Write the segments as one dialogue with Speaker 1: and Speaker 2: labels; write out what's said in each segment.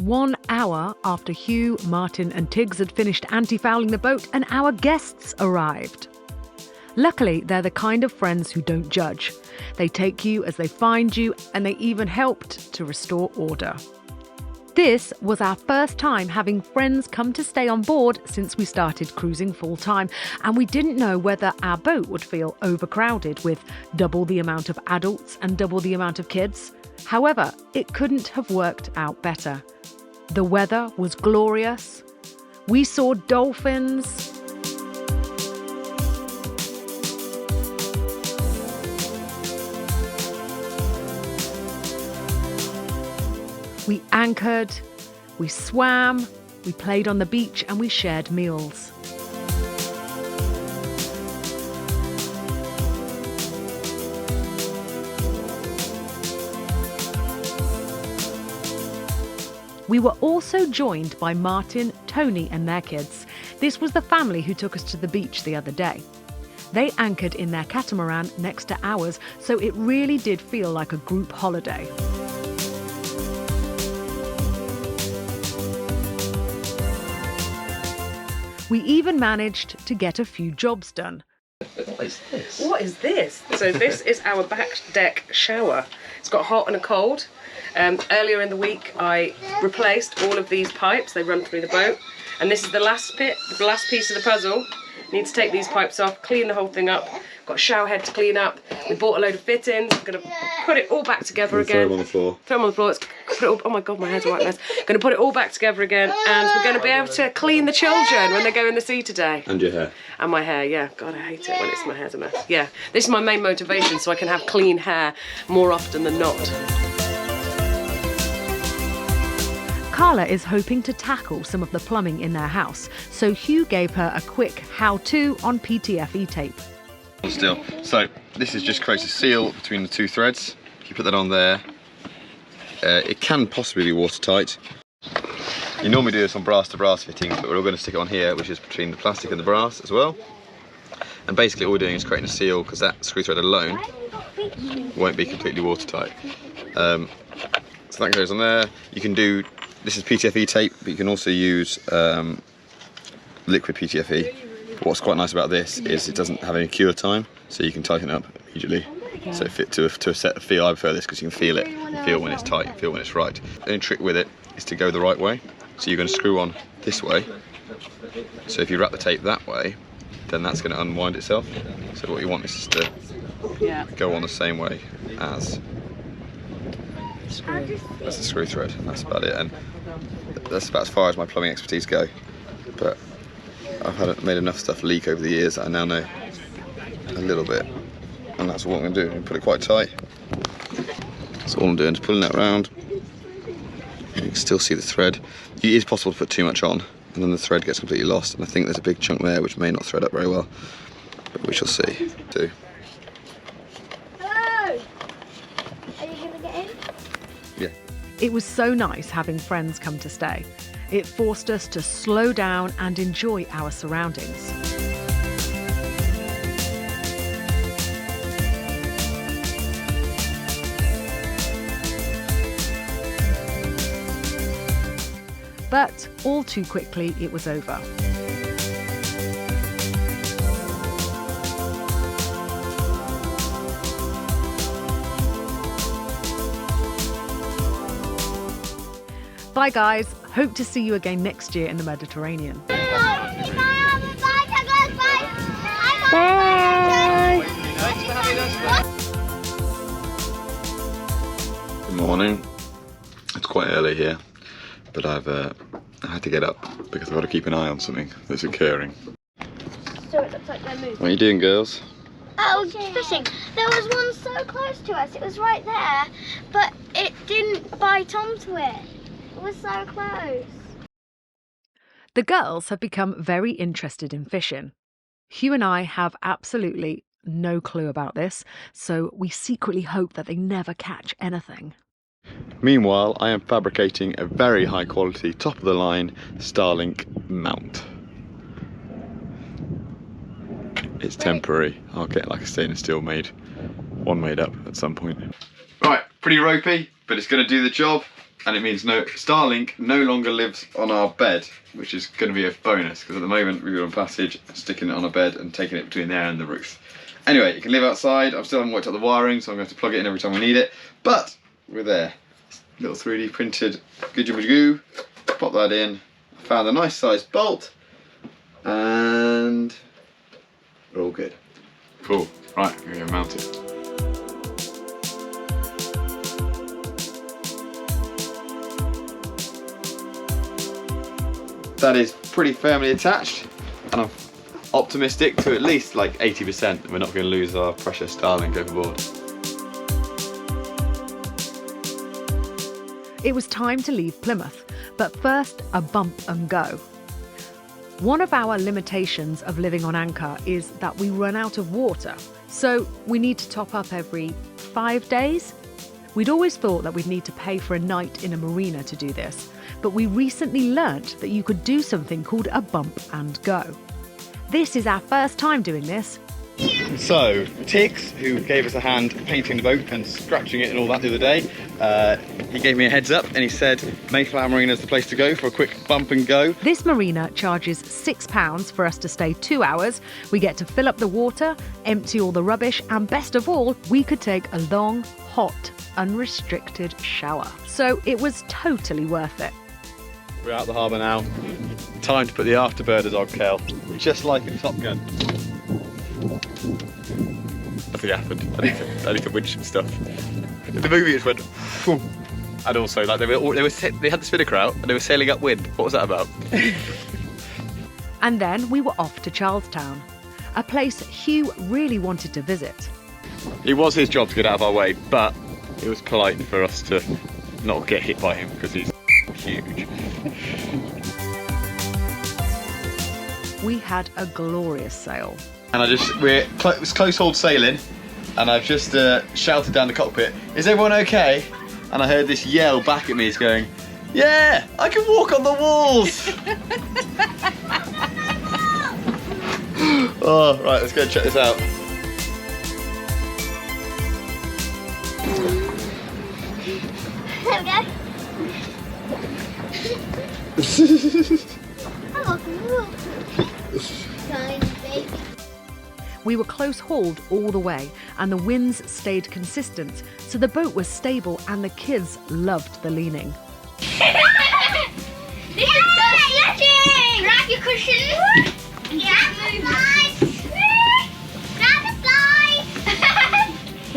Speaker 1: 1 hour after Hugh, Martin and Tiggs had finished anti-fouling the boat and our guests arrived. Luckily, they're the kind of friends who don't judge. They take you as they find you, and they even helped to restore order. This was our first time having friends come to stay on board since we started cruising full-time, and we didn't know whether our boat would feel overcrowded with double the amount of adults and double the amount of kids. However, it couldn't have worked out better. The weather was glorious. We saw dolphins. We anchored, we swam, we played on the beach and we shared meals. We were also joined by Martin, Tony and their kids. This was the family who took us to the beach the other day. They anchored in their catamaran next to ours, so it really did feel like a group holiday. We even managed to get a few jobs done.
Speaker 2: What is this?
Speaker 3: What is this? So this is our back deck shower. It's got a hot and a cold. Earlier in the week I replaced all of these pipes. They run through the boat. And this is the last piece of the puzzle. Need to take these pipes off, clean the whole thing up. Got a shower head to clean up. We bought a load of fittings. I'm going to put it all back together again.
Speaker 2: Throw them on the floor.
Speaker 3: Throw them on the floor. Put it all, oh my God, my head's a white mess. Going to put it all back together again, and we're going to be able to clean the children when they go in the sea today.
Speaker 2: And your hair.
Speaker 3: And my hair, yeah. God, I hate it when my hair's a mess. Yeah, this is my main motivation, so I can have clean hair more often than not.
Speaker 1: Carla is hoping to tackle some of the plumbing in their house, so Hugh gave her a quick how-to on PTFE tape.
Speaker 2: Still, so this is just creates a seal between the two threads. If you put that on there, it can possibly be watertight. You normally do this on brass to brass fittings, but we're all going to stick it on here, which is between the plastic and the brass as well. And basically all we're doing is creating a seal, because that screw thread alone won't be completely watertight. So that goes on there. You can do, this is PTFE tape, but you can also use liquid PTFE. But what's quite nice about this is it doesn't have any cure time, so you can tighten it up immediately. So fit to a set feel. I prefer this because you can feel it. You feel when it's tight, you feel when it's right. The only trick with it is to go the right way. So you're going to screw on this way. So if you wrap the tape that way, then that's going to unwind itself. So what you want is just to go on the same way as the screw thread. That's about it. And that's about as far as my plumbing expertise go. But I've made enough stuff leak over the years that I now know a little bit. And that's what I'm going to do. I'm going to put it quite tight. That's all I'm doing, just pulling that around. You can still see the thread. It is possible to put too much on, and then the thread gets completely lost. And I think there's a big chunk there which may not thread up very well, but we shall see.
Speaker 4: Hello! Are you going to get in?
Speaker 2: Yeah.
Speaker 1: It was so nice having friends come to stay. It forced us to slow down and enjoy our surroundings. But all too quickly, it was over. Bye guys, hope to see you again next year in the Mediterranean.
Speaker 4: Bye!
Speaker 2: Good morning. It's quite early here, but I had to get up because I've got to keep an eye on something that's occurring.
Speaker 4: So it looks like they're moving.
Speaker 2: What are you doing, girls?
Speaker 4: Oh, just fishing. There was one so close to us. It was right there, but it didn't bite onto it. It was so close.
Speaker 1: The girls have become very interested in fishing. Hugh and I have absolutely no clue about this, so we secretly hope that they never catch anything.
Speaker 2: Meanwhile, I am fabricating a very high quality, top of the line Starlink mount. It's temporary. I'll get like a stainless steel one made up at some point. Right, pretty ropey, but it's going to do the job. and it means Starlink no longer lives on our bed, which is going to be a bonus, because at the moment we've got a passage, sticking it on a bed and taking it between there and the roof. Anyway, it can live outside. I still haven't worked out the wiring, so I'm going to have to plug it in every time we need it, but we're there. Little 3D printed goo. Pop that in. I found a nice sized bolt, and we're all good. Cool. Right, I'm going to mount it. That is pretty firmly attached, and I'm optimistic to at least like 80% that we're not going to lose our precious Starlink overboard.
Speaker 1: It was time to leave Plymouth, but first a bump and go. One of our limitations of living on anchor is that we run out of water, so we need to top up every 5 days. We'd always thought that we'd need to pay for a night in a marina to do this, but we recently learnt that you could do something called a bump and go. This is our first time doing this.
Speaker 2: So, Tiggs, who gave us a hand painting the boat and scratching it and all that the other day, he gave me a heads up and he said Mayflower Marina is the place to go for a quick bump and go.
Speaker 1: This marina charges £6 for us to stay 2 hours. We get to fill up the water, empty all the rubbish, and best of all, we could take a long, hot, unrestricted shower. So it was totally worth it.
Speaker 2: We're out the harbour now. Time to put the afterburners on, Kel. Just like in Top Gun. Nothing happened. I need to winch some stuff. The movie just went, phew. And also, like they had the spinnaker out and they were sailing upwind. What was that about?
Speaker 1: And then we were off to Charlestown, a place Hugh really wanted to visit.
Speaker 2: It was his job to get out of our way, but it was polite for us to not get hit by him because he's huge.
Speaker 1: We had a glorious sail.
Speaker 2: And it was close-hauled sailing, and I've just shouted down the cockpit, "Is everyone okay?" And I heard this yell back at me, it's going, "Yeah, I can walk on the walls!" Oh, right, let's go check this out.
Speaker 4: There we go. Tiny baby.
Speaker 1: We were close-hauled all the way, and the winds stayed consistent, so the boat was stable and the kids loved the leaning.
Speaker 4: This is so grab your cushion. Grab the slides. Grab the slides.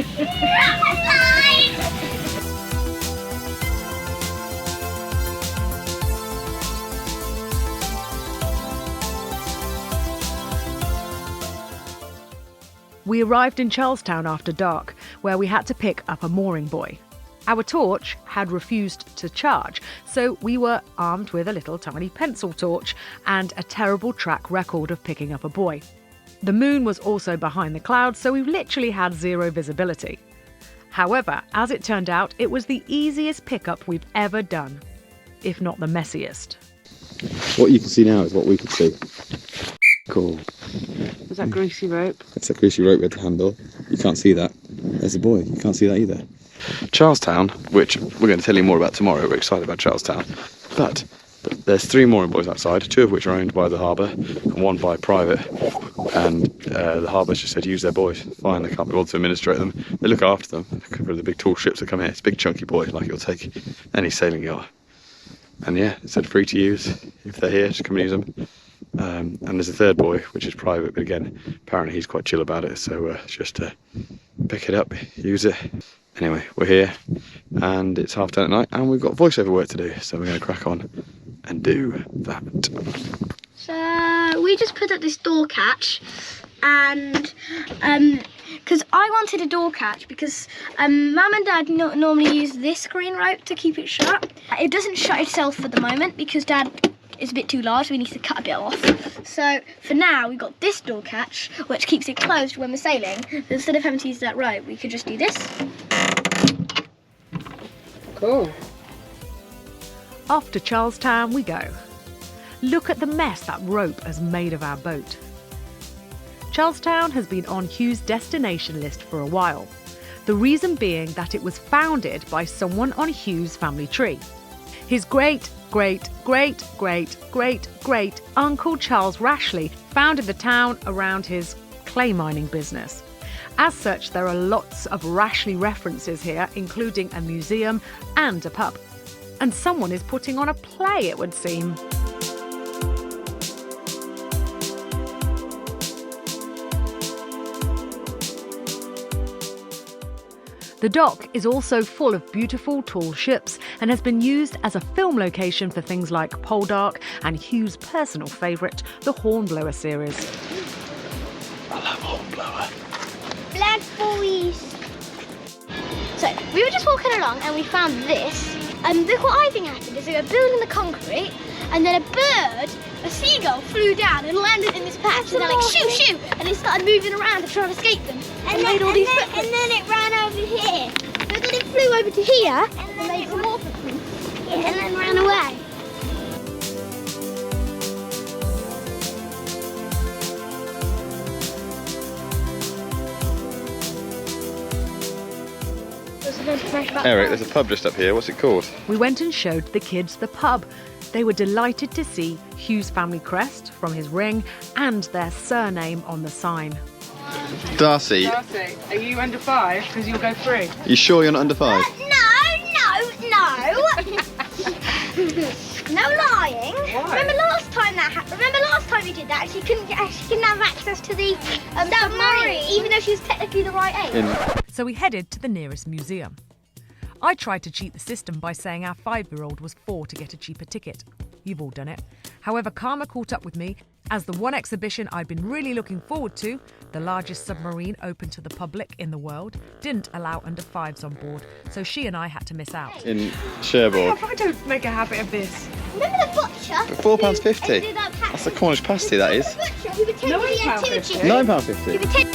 Speaker 4: Grab the slides.
Speaker 1: We arrived in Charlestown after dark, where we had to pick up a mooring buoy. Our torch had refused to charge, so we were armed with a little tiny pencil torch and a terrible track record of picking up a buoy. The moon was also behind the clouds, so we literally had zero visibility. However, as it turned out, it was the easiest pickup we've ever done, if not the messiest.
Speaker 2: What you can see now is what we could see. Cool.
Speaker 3: Was that greasy rope?
Speaker 2: It's a greasy rope with the handle. You can't see that. There's a buoy. You can't see that either. Charlestown, which we're going to tell you more about tomorrow. We're excited about Charlestown. But there's 3 mooring buoys outside, 2 of which are owned by the harbour and 1 by private. And the harbour's just said use their buoys. Fine, they can't be able to administrate them. They look after them for the big tall ships that come here. It's a big chunky buoy, like it'll take any sailing yacht. And yeah, it said free to use. If they're here, just come and use them. And there's a 3rd buoy, which is private, but again, apparently he's quite chill about it, so just pick it up, use it. Anyway, we're here, and it's 10:30 at night, and we've got voiceover work to do, so we're going to crack on and do that.
Speaker 4: So we just put up this door catch, and because I wanted a door catch because Mum and Dad normally use this green rope to keep it shut. It doesn't shut itself for the moment because Dad is a bit too large, so we need to cut a bit off. So for now, we've got this door catch, which keeps it closed when we're sailing. Instead of having to use that rope, we could just do this.
Speaker 3: Cool.
Speaker 1: Off to Charlestown we go. Look at the mess that rope has made of our boat. Charlestown has been on Hugh's destination list for a while. The reason being that it was founded by someone on Hugh's family tree. His great-great-great-great-great-great Uncle Charles Rashley founded the town around his clay mining business. As such, there are lots of Rashley references here, including a museum and a pub. And someone is putting on a play, it would seem. The dock is also full of beautiful tall ships and has been used as a film location for things like Poldark and Hugh's personal favourite, the Hornblower series.
Speaker 2: I love Hornblower.
Speaker 4: Blackberries. So we were just walking along and we found this. And look what I think happened is they were building the concrete and then a seagull flew down and landed in this patch and they're like shoo shoo and it started moving around to try and escape them and made all these footprints. And then it ran over here. But then it flew over to here and made some more footprints. Yeah, and then ran away.
Speaker 2: Eric, there's a pub just up here. What's it called?
Speaker 1: We went and showed the kids the pub. They were delighted to see Hugh's family crest from his ring and their surname on the sign.
Speaker 2: Darcy,
Speaker 3: Darcy, are you under 5? Because you'll go free.
Speaker 2: you sure you're not under 5?
Speaker 4: No. No lying.
Speaker 3: Why?
Speaker 4: Remember last time you did that? She couldn't have access to the submarine, even though she was technically the right age.
Speaker 1: So we headed to the nearest museum. I tried to cheat the system by saying our 5-year-old was 4 to get a cheaper ticket. You've all done it. However, karma caught up with me as the one exhibition I'd been really looking forward to, the largest submarine open to the public in the world, didn't allow under 5s on board, so she and I had to miss out.
Speaker 2: In Cherbourg.
Speaker 3: I don't make a habit of this.
Speaker 4: Remember the butcher?
Speaker 2: £4.50. That's a Cornish pasty, that is.
Speaker 4: The butcher who would take the activity.
Speaker 2: £9.50.
Speaker 4: He would take...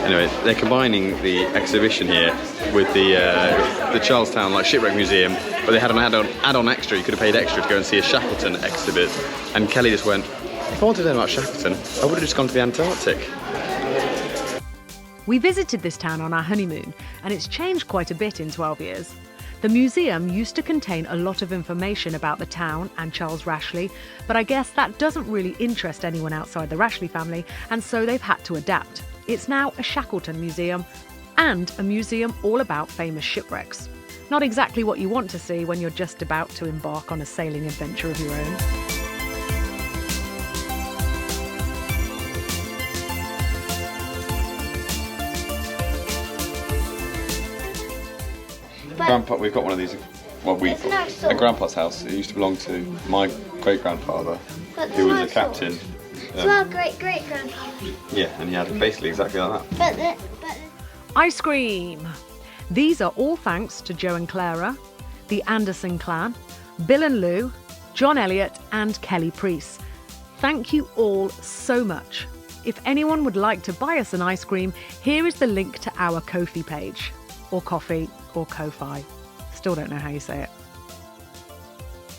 Speaker 2: Anyway, they're combining the exhibition here with the Charlestown shipwreck museum, but they had an add-on extra. You could have paid extra to go and see a Shackleton exhibit. And Kelly just went, if I wanted to know about Shackleton, I would have just gone to the Antarctic.
Speaker 1: We visited this town on our honeymoon, and it's changed quite a bit in 12 years. The museum used to contain a lot of information about the town and Charles Rashley, but I guess that doesn't really interest anyone outside the Rashley family, and so they've had to adapt. It's now a Shackleton museum and a museum all about famous shipwrecks. Not exactly what you want to see when you're just about to embark on a sailing adventure of your own.
Speaker 2: Grandpa, we've got one of these. Well, at Grandpa's house. It used to belong to my great-grandfather, who was a captain.
Speaker 4: So our great-great-grandfather.
Speaker 2: Yeah, and he had basically exactly like that.
Speaker 1: Ice cream! These are all thanks to Joe and Clara, the Anderson clan, Bill and Lou, John Elliott and Kelly Preece. Thank you all so much. If anyone would like to buy us an ice cream, here is the link to our Ko-fi page. Or Coffee, or Ko-fi. Still don't know how you say it.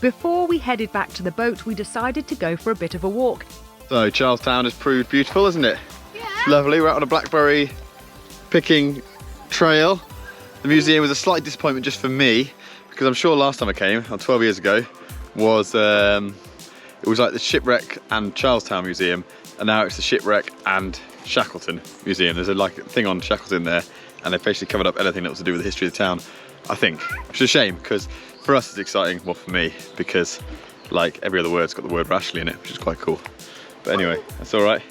Speaker 1: Before we headed back to the boat, we decided to go for a bit of a walk.
Speaker 2: So Charlestown has proved beautiful, isn't it?
Speaker 4: Yeah.
Speaker 2: Lovely. We're out on a blackberry picking trail. The museum was a slight disappointment just for me, because I'm sure last time I came, 12 years ago, was it was like the Shipwreck and Charlestown Museum, and now it's the Shipwreck and Shackleton Museum. There's a thing on Shackleton there, and they've basically covered up anything that was to do with the history of the town, I think. Which is a shame, because for us it's exciting, well for me, because every other word's got the word Rashley in it, which is quite cool. But anyway, that's all right.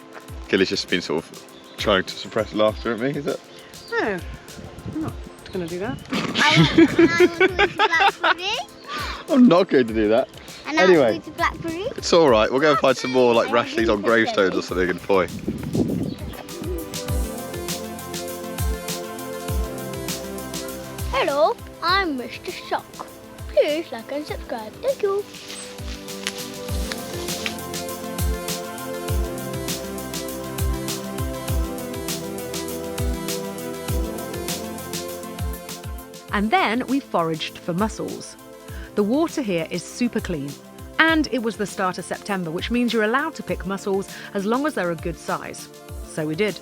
Speaker 2: Gilly's just been sort of trying to suppress laughter at me, is it?
Speaker 3: No, I'm not going to do that.
Speaker 2: I'm not going to do that.
Speaker 4: And
Speaker 2: anyway,
Speaker 4: to blackberry.
Speaker 2: It's all right. We'll go and find some more Rashleys on gravestones or something in Foy.
Speaker 4: Hello, I'm Mr. Shock. Please like and subscribe. Thank you.
Speaker 1: And then we foraged for mussels. The water here is super clean. And it was the start of September, which means you're allowed to pick mussels as long as they're a good size. So we did.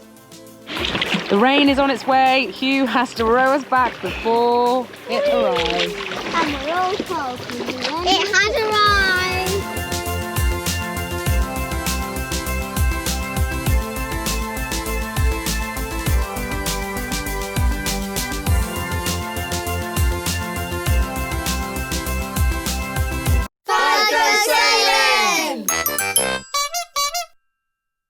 Speaker 3: The rain is on its way. Hugh has to row us back before it arrives.
Speaker 4: And we're all talking.